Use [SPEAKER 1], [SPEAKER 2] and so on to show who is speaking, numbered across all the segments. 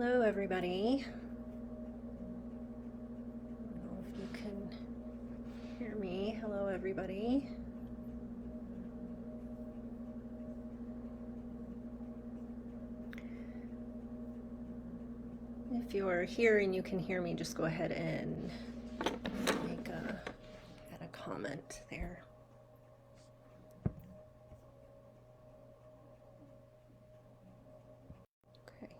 [SPEAKER 1] Hello, everybody. I don't know if you can hear me. Hello, everybody. If you're here and you can hear me, just go ahead and add a comment there. Okay.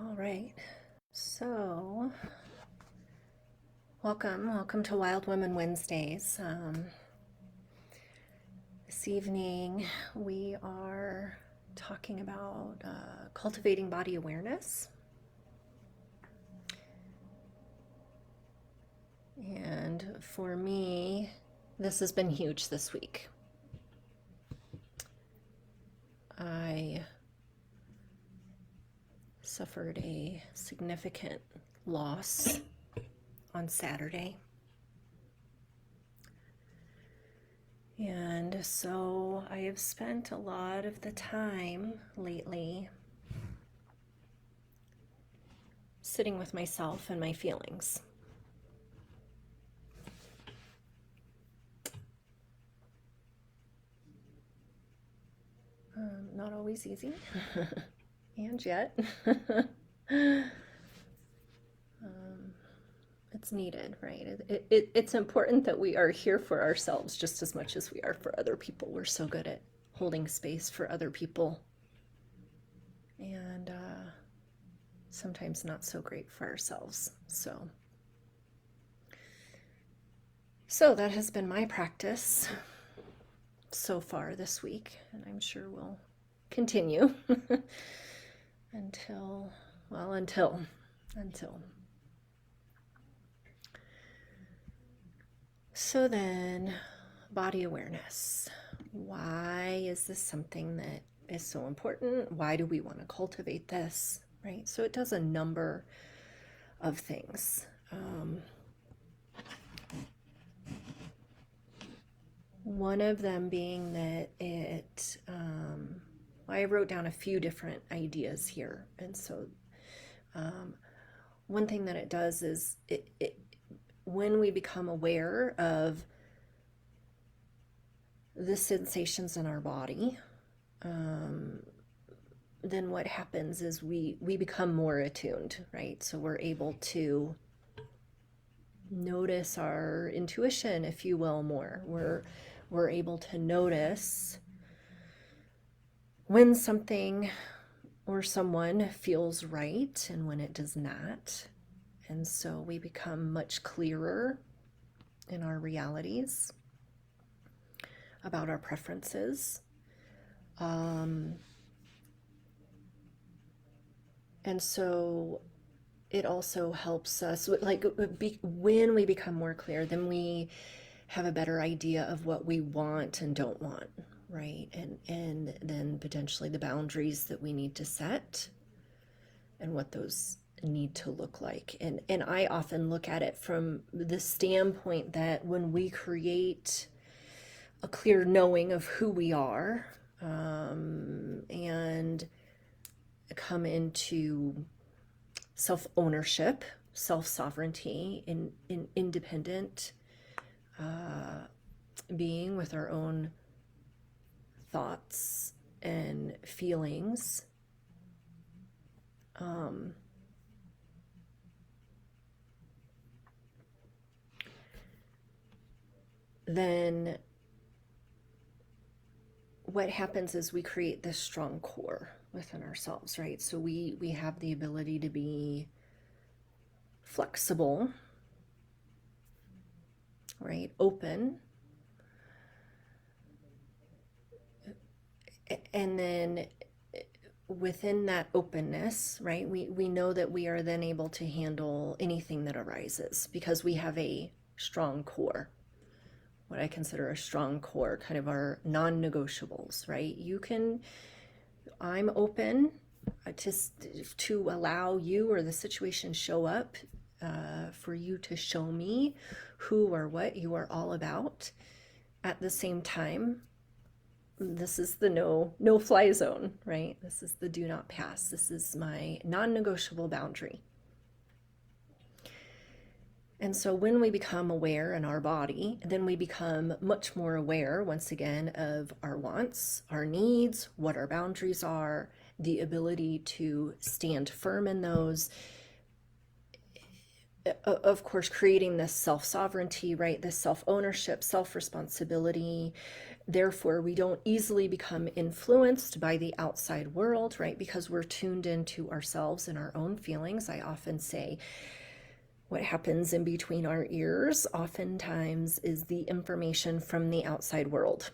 [SPEAKER 1] All right. So, welcome to Wild Women Wednesdays. This evening we are talking about cultivating body awareness. And for me, this has been huge this week. I suffered a significant loss on Saturday. And so I have spent a lot of the time lately sitting with myself and my feelings. Not always easy, and yet it's needed, right? It's important that we are here for ourselves just as much as we are for other people. We're so good at holding space for other people, and sometimes not so great for ourselves. So that has been my practice so far this week, and I'm sure will continue until. So then, body awareness. Why is this something that is so important? Why do we want to cultivate this, right? So it does a number of things. One of them being that I wrote down a few different ideas here. And so one thing that it does is when we become aware of the sensations in our body, then what happens is we become more attuned, right? So we're able to notice our intuition, if you will, more. We're able to notice when something or someone feels right and when it does not. And so we become much clearer in our realities about our preferences. And so it also helps us, like, when we become more clear, then we have a better idea of what we want and don't want, right? And then potentially the boundaries that we need to set and what those need to look like. And I often look at it from the standpoint that when we create a clear knowing of who we are, and come into self-ownership, self-sovereignty, in independent being with our own thoughts and feelings, then what happens is we create this strong core within ourselves, right? So we have the ability to be flexible, right? Open. And then within that openness, right, we know that we are then able to handle anything that arises because we have a strong core. What I consider a strong core, kind of our non-negotiables, right? You can I'm open to allow you or the situation show up, for you to show me who or what you are all about. At the same time, this is the no fly zone, right? This is the do not pass. This is my non-negotiable boundary. And so when we become aware in our body, then we become much more aware, once again, of our wants, our needs, what our boundaries are, the ability to stand firm in those. Of course, creating this self-sovereignty, right? This self-ownership, self-responsibility. Therefore, we don't easily become influenced by the outside world, right? Because we're tuned into ourselves and our own feelings. I often say, what happens in between our ears oftentimes is the information from the outside world.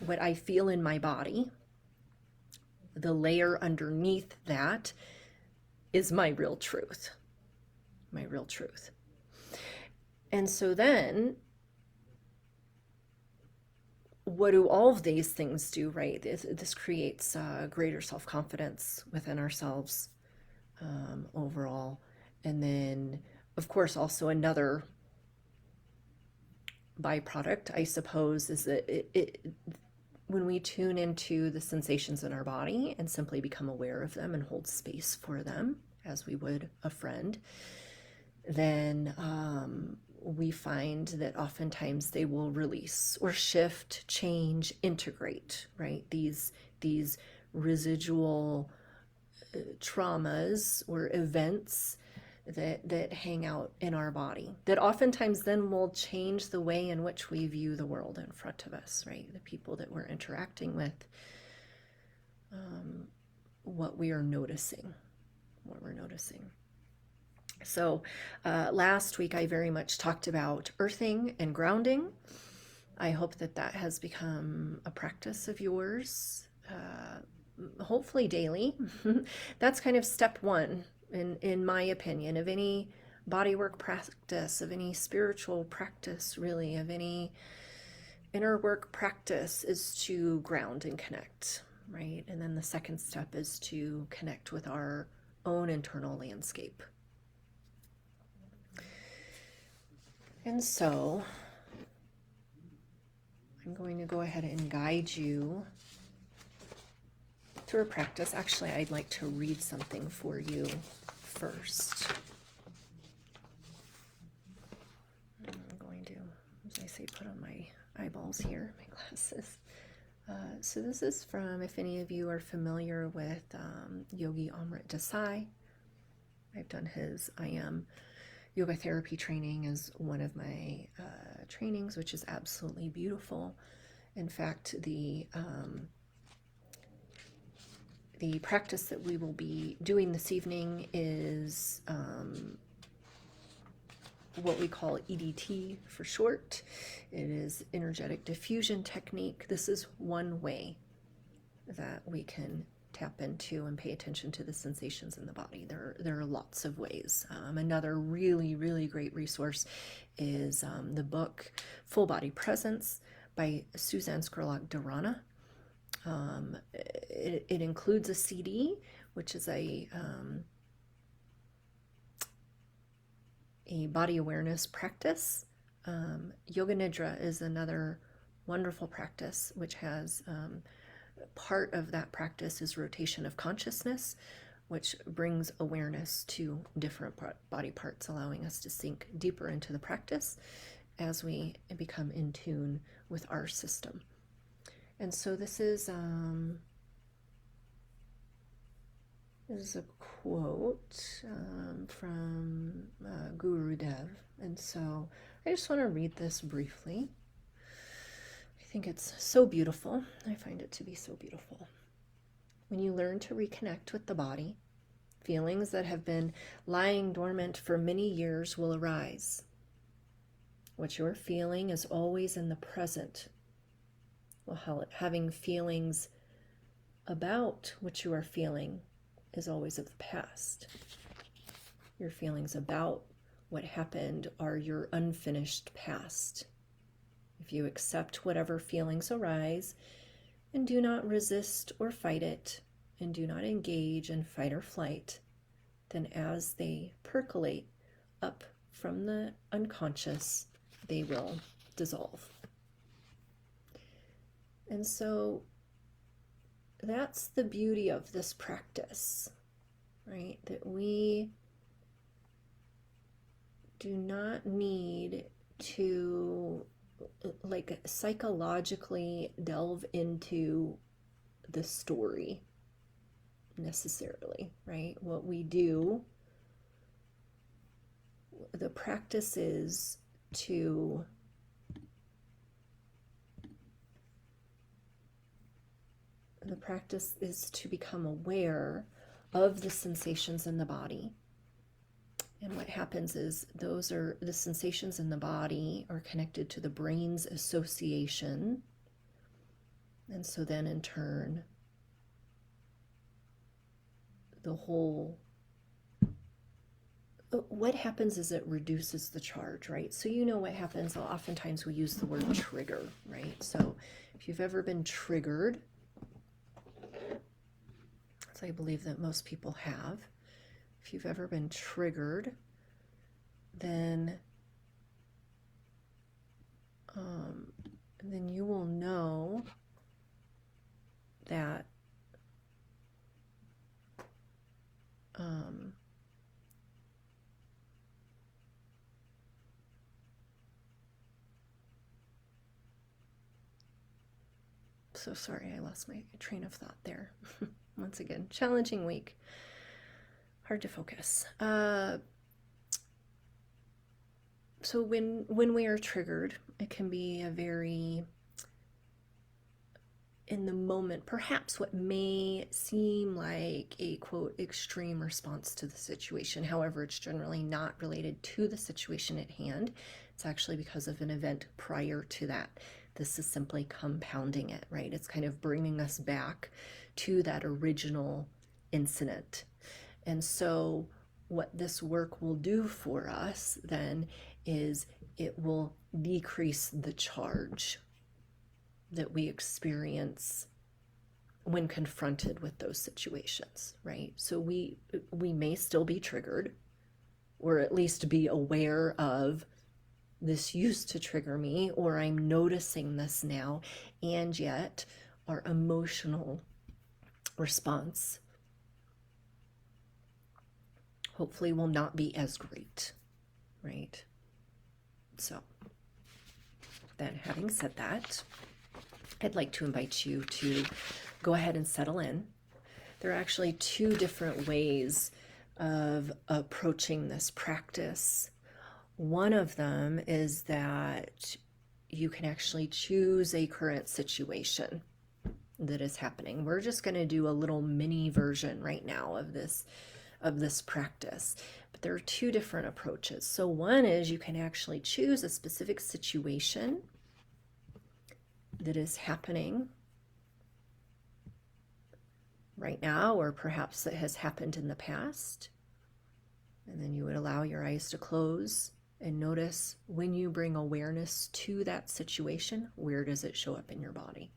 [SPEAKER 1] What I feel in my body, the layer underneath that is my real truth. My real truth. And so then, what do all of these things do, right? This creates greater self-confidence within ourselves, overall. And then, of course, also another byproduct, I suppose, is that when we tune into the sensations in our body and simply become aware of them and hold space for them as we would a friend, then we find that oftentimes they will release or shift, change, integrate, right? These residual traumas or events that hang out in our body, that oftentimes then will change the way in which we view the world in front of us, right? The people that we're interacting with, what we are noticing, So last week I very much talked about earthing and grounding. I hope that has become a practice of yours, hopefully daily. That's kind of step one, in my opinion, of any bodywork practice, of any spiritual practice, really, of any inner work practice, is to ground and connect, right? And then the second step is to connect with our own internal landscape. And so I'm going to go ahead and guide you through a practice. Actually, I'd like to read something for you first. I'm going to, as I say, put on my eyeballs here, my glasses. So this is from, if any of you are familiar with Yogi Amrit Desai. I've done his I Am yoga therapy training as one of my trainings, which is absolutely beautiful. In fact, the practice that we will be doing this evening is what we call EDT for short. It is energetic diffusion technique. This is one way that we can tap into and pay attention to the sensations in the body. There are lots of ways. Another really, really great resource is the book Full Body Presence by Suzanne Scurlock-Durrana. It includes a CD, which is a body awareness practice. Yoga Nidra is another wonderful practice, which has part of that practice is rotation of consciousness, which brings awareness to different body parts, allowing us to sink deeper into the practice as we become in tune with our system. And so this is a quote from Guru Dev. And so I just want to read this briefly. I think it's so beautiful. I find it to be so beautiful. When you learn to reconnect with the body, feelings that have been lying dormant for many years will arise. What you're feeling is always in the present, while having feelings about what you are feeling is always of the past. Your feelings about what happened are your unfinished past. If you accept whatever feelings arise, and do not resist or fight it, and do not engage in fight or flight, then as they percolate up from the unconscious, they will dissolve. And so that's the beauty of this practice, right? That we do not need to like psychologically delve into the story necessarily, right? What we do, the practice is to become aware of the sensations in the body. And what happens is the sensations in the body are connected to the brain's association. And so then in turn, what happens is it reduces the charge, right? So you know what happens, oftentimes we use the word trigger, right? So if you've ever been triggered, as I believe that most people have, if you've ever been triggered, then you will know that so sorry, I lost my train of thought there. Once again, challenging week. Hard to focus. So when we are triggered, it can be a very, in the moment, perhaps what may seem like a quote extreme response to the situation. However, it's generally not related to the situation at hand. It's actually because of an event prior to that. This is simply compounding it, right? It's kind of bringing us back to that original incident. And so what this work will do for us then is it will decrease the charge that we experience when confronted with those situations, right? So we may still be triggered, or at least be aware of, this used to trigger me, or I'm noticing this now, and yet our emotional response hopefully will not be as great, right? So then, having said that, I'd like to invite you to go ahead and settle in. There are actually two different ways of approaching this practice. One of them is that you can actually choose a current situation that is happening. We're just going to do a little mini version right now of this practice. But there are two different approaches. So one is you can actually choose a specific situation that is happening right now, or perhaps that has happened in the past. And then you would allow your eyes to close and notice, when you bring awareness to that situation, where does it show up in your body?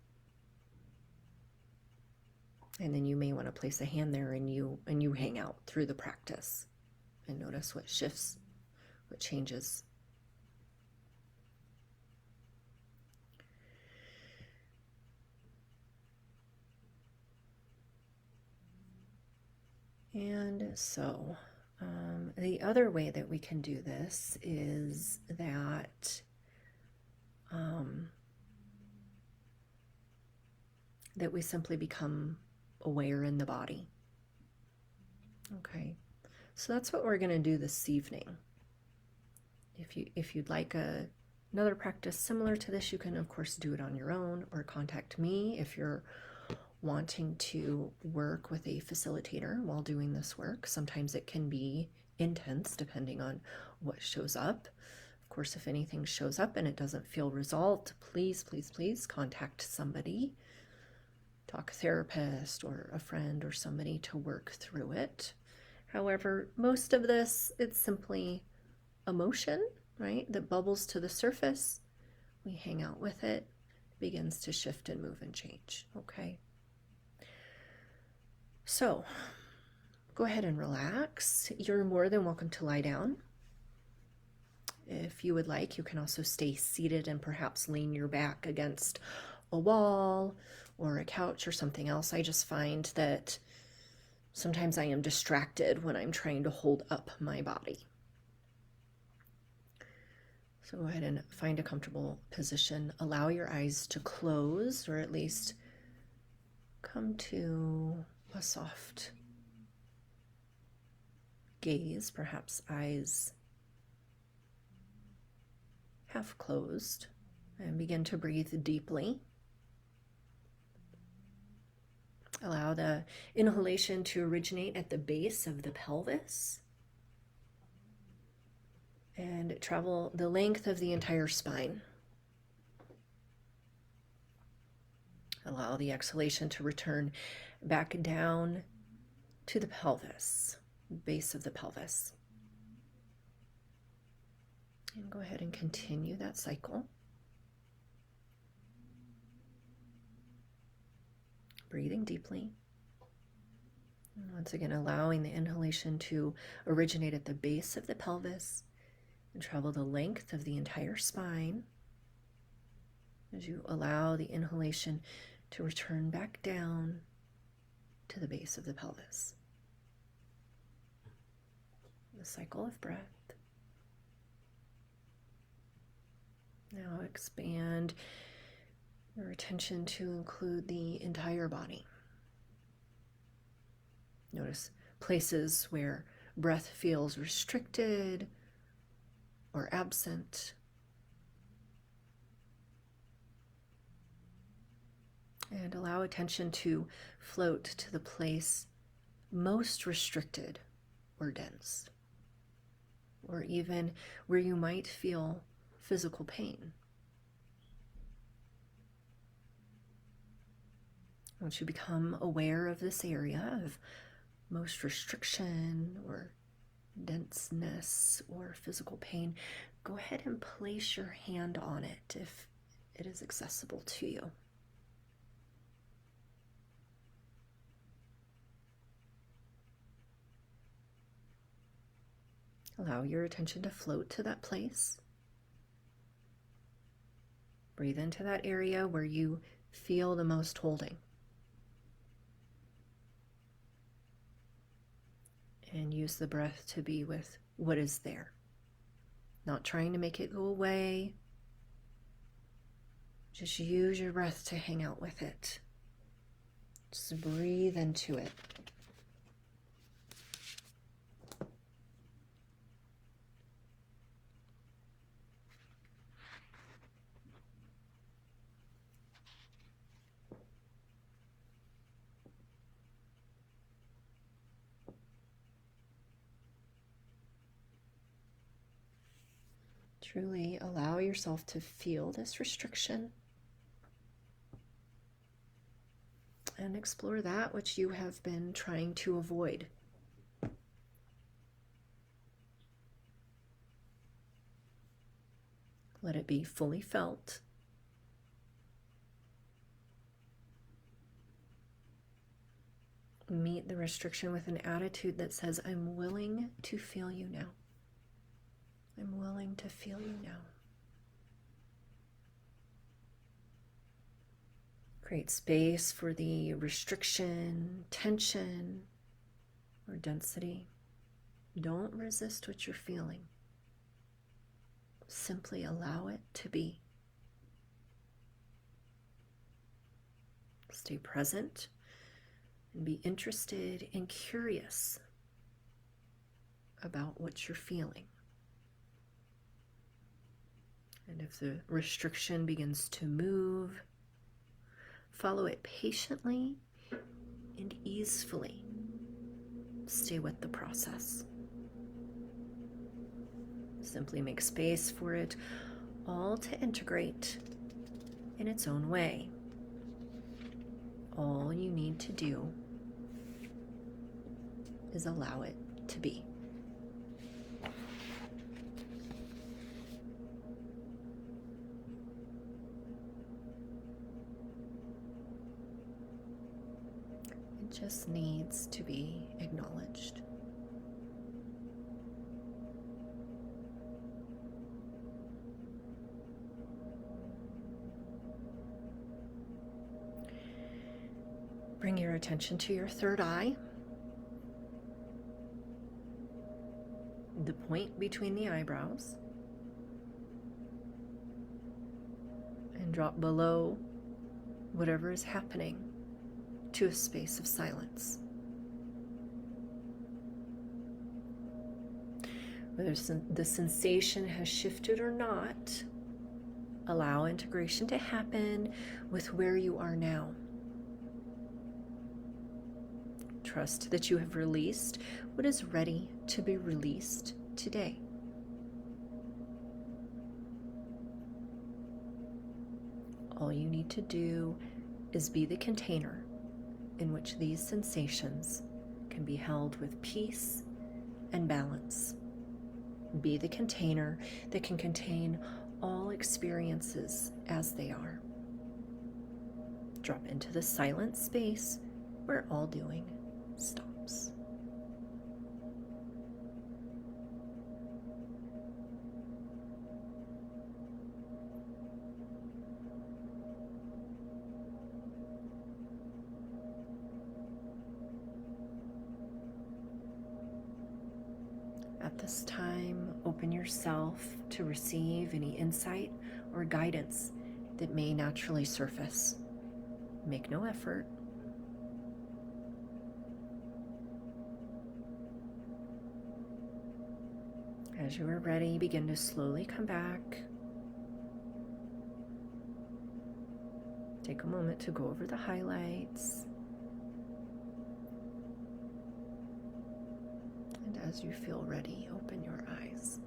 [SPEAKER 1] And then you may want to place a hand there, and you hang out through the practice and notice what shifts, what changes. And so the other way that we can do this is that that we simply become aware in the body. Okay, so that's what we're going to do this evening. If you'd like another practice similar to this, you can of course do it on your own, or contact me if you're wanting to work with a facilitator while doing this work. Sometimes it can be intense depending on what shows up. Of course, if anything shows up and it doesn't feel resolved, please contact somebody. Talk a therapist or a friend or somebody to work through it. However, most of this, it's simply emotion, right, that bubbles to the surface. We hang out with it, begins to shift and move and change. Okay. So go ahead and relax. You're more than welcome to lie down. If you would like, you can also stay seated and perhaps lean your back against a wall or a couch or something else. I just find that sometimes I am distracted when I'm trying to hold up my body. So go ahead and find a comfortable position. Allow your eyes to close, or at least come to a soft gaze, perhaps eyes half closed, and begin to breathe deeply. Allow the inhalation to originate at the base of the pelvis and travel the length of the entire spine. Allow the exhalation to return back down to the pelvis, base of the pelvis. And go ahead and continue that cycle. Breathing deeply. And once again, allowing the inhalation to originate at the base of the pelvis and travel the length of the entire spine as you allow the inhalation to return back down to the base of the pelvis. The cycle of breath. Now expand your attention to include the entire body. Notice places where breath feels restricted or absent. And allow attention to float to the place most restricted or dense, or even where you might feel physical pain. Once you become aware of this area of most restriction or denseness or physical pain, go ahead and place your hand on it if it is accessible to you. Allow your attention to float to that place. Breathe into that area where you feel the most holding. And use the breath to be with what is there. Not trying to make it go away. Just use your breath to hang out with it. Just breathe into it. Truly allow yourself to feel this restriction and explore that which you have been trying to avoid. Let it be fully felt. Meet the restriction with an attitude that says, I'm willing to feel you now. I'm willing to feel you now. Create space for the restriction, tension, or density. Don't resist what you're feeling. Simply allow it to be. Stay present and be interested and curious about what you're feeling. And if the restriction begins to move, follow it patiently and easefully. Stay with the process. Simply make space for it all to integrate in its own way. All you need to do is allow it to be. It just needs to be acknowledged. Bring your attention to your third eye, the point between the eyebrows, and drop below whatever is happening to a space of silence. Whether the sensation has shifted or not, allow integration to happen with where you are now. Trust that you have released what is ready to be released today. All you need to do is be the container in which these sensations can be held with peace and balance. Be the container that can contain all experiences as they are. Drop into the silent space where all doing stops. At this time, open yourself to receive any insight or guidance that may naturally surface. Make no effort. As you are ready, begin to slowly come back. Take a moment to go over the highlights. And as you feel ready, open your eyes.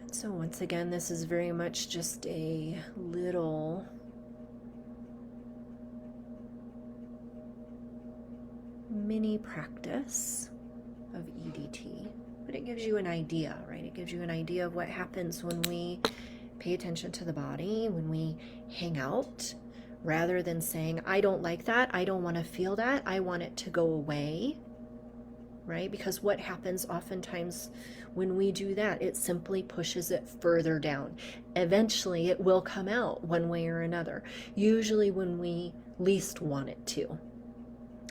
[SPEAKER 1] And so once again, this is very much just a little mini practice of EDT, but it gives you an idea, right? It gives you an idea of what happens when we pay attention to the body, when we hang out, rather than saying, I don't like that, I don't want to feel that, I want it to go away, right? Because what happens oftentimes when we do that, it simply pushes it further down. Eventually it will come out one way or another, usually when we least want it to.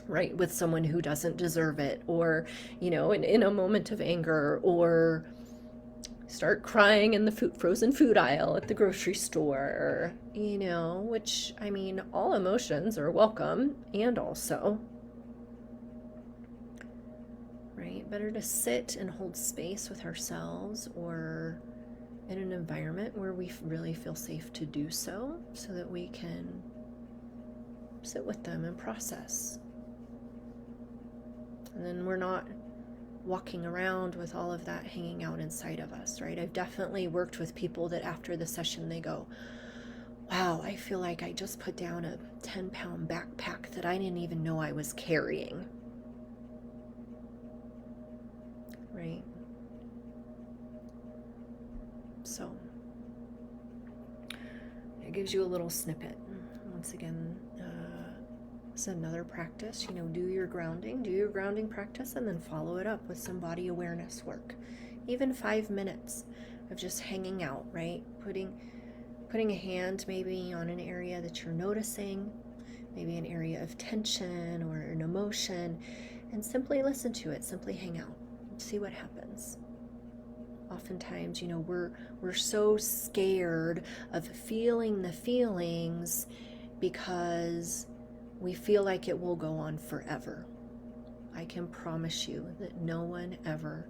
[SPEAKER 1] Right, with someone who doesn't deserve it, or, you know, in a moment of anger, or start crying in the frozen food aisle at the grocery store, you know, which, I mean, all emotions are welcome, and also, right, better to sit and hold space with ourselves or in an environment where we really feel safe to do so, so that we can sit with them and process. And then we're not walking around with all of that hanging out inside of us, right? I've definitely worked with people that after the session they go, wow, I feel like I just put down a 10-pound backpack that I didn't even know I was carrying, right? So it gives you a little snippet. Once again, it's another practice, you know, do your grounding practice, and then follow it up with some body awareness work. Even 5 minutes of just hanging out, right? Putting a hand maybe on an area that you're noticing, maybe an area of tension or an emotion, and simply listen to it, simply hang out, see what happens. Oftentimes, you know, we're so scared of feeling the feelings because we feel like it will go on forever. I can promise you that no one ever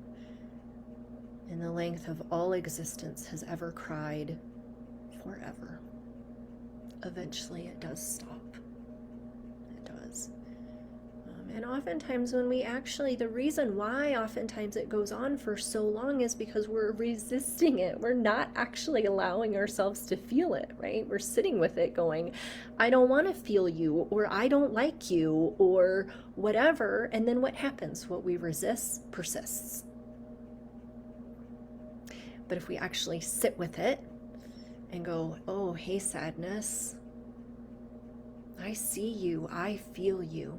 [SPEAKER 1] in the length of all existence has ever cried forever. Eventually it does stop. It does. And oftentimes when we actually, the reason why oftentimes it goes on for so long is because we're resisting it. We're not actually allowing ourselves to feel it, right? We're sitting with it going, I don't want to feel you, or I don't like you, or whatever. And then what happens? What we resist persists. But if we actually sit with it and go, oh, hey, sadness, I see you, I feel you.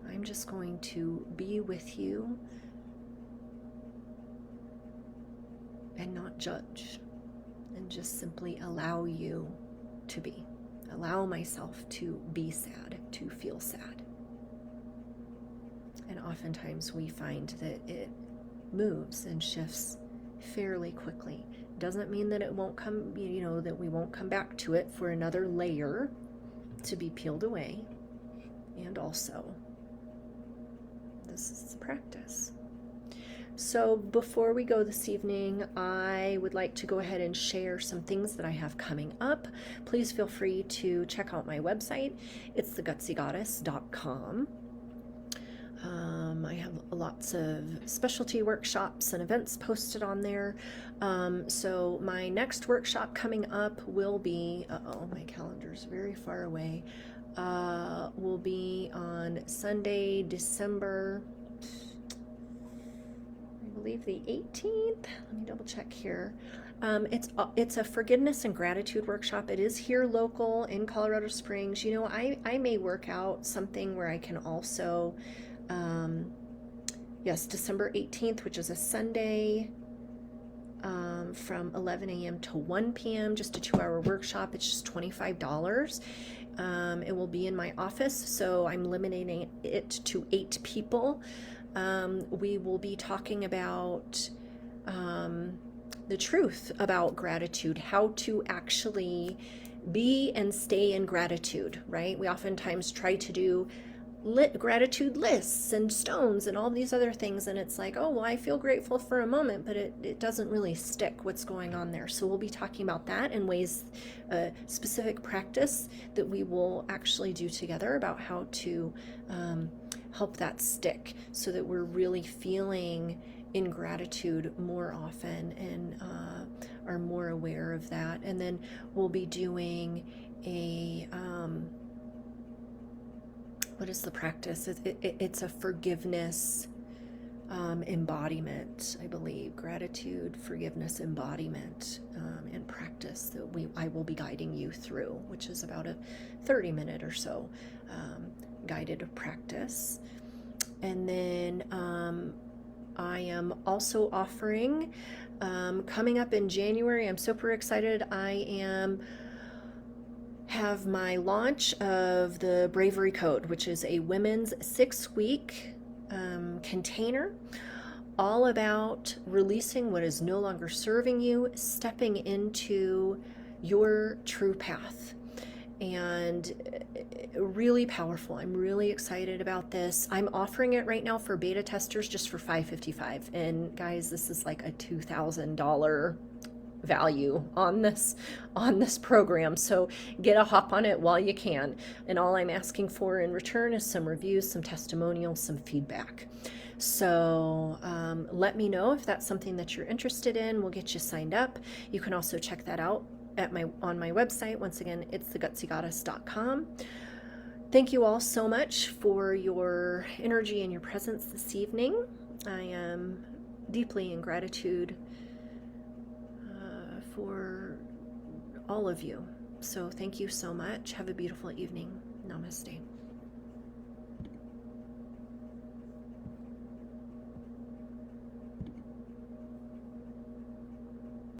[SPEAKER 1] I'm just going to be with you and not judge, and just simply allow you to be. Allow myself to be sad, to feel sad. And oftentimes we find that it moves and shifts fairly quickly. Doesn't mean that it won't come, that we won't come back to it for another layer to be peeled away. And also, this is the practice. So before we go this evening, I would like to go ahead and share some things that I have coming up. Please feel free to check out my website. It's thegutsygoddess.com. I have lots of specialty workshops and events posted on there. So my next workshop coming up will be, my calendar's very far away, will be on Sunday, December, I believe the 18th. Let me double check here. It's a forgiveness and gratitude workshop. It is here local in Colorado Springs. I may work out something where I can also, yes, December 18th, which is a Sunday, from 11 a.m. to 1 p.m., just a 2-hour workshop. It's just $25. It will be in my office, so I'm limiting it to 8 people. We will be talking about the truth about gratitude, how to actually be and stay in gratitude, right? We oftentimes try to do gratitude lists and stones and all these other things, and it's like, oh, well, I feel grateful for a moment, but it doesn't really stick what's going on there. So we'll be talking about that and ways, specific practice that we will actually do together about how to help that stick, so that we're really feeling in gratitude more often and are more aware of that. And then we'll be doing a what is the practice? It's a forgiveness embodiment, I believe. Gratitude, forgiveness, embodiment, and practice that I will be guiding you through, which is about a 30-minute or so guided practice. And then I am also offering, coming up in January, I'm super excited. I have my launch of the Bravery Code, which is a women's 6-week container, all about releasing what is no longer serving you, stepping into your true path. And really powerful. I'm really excited about this. I'm offering it right now for beta testers just for $555. And guys, this is like a $2,000 value on this program, so get a hop on it while you can. And all I'm asking for in return is some reviews, some testimonials, some feedback. So let me know if that's something that you're interested in. We'll get you signed up. You can also check that out on my website. Once again, it's thegutsygoddess.com. Thank you all so much for your energy and your presence this evening. I am deeply in gratitude for all of you. So thank you so much. Have a beautiful evening. Namaste.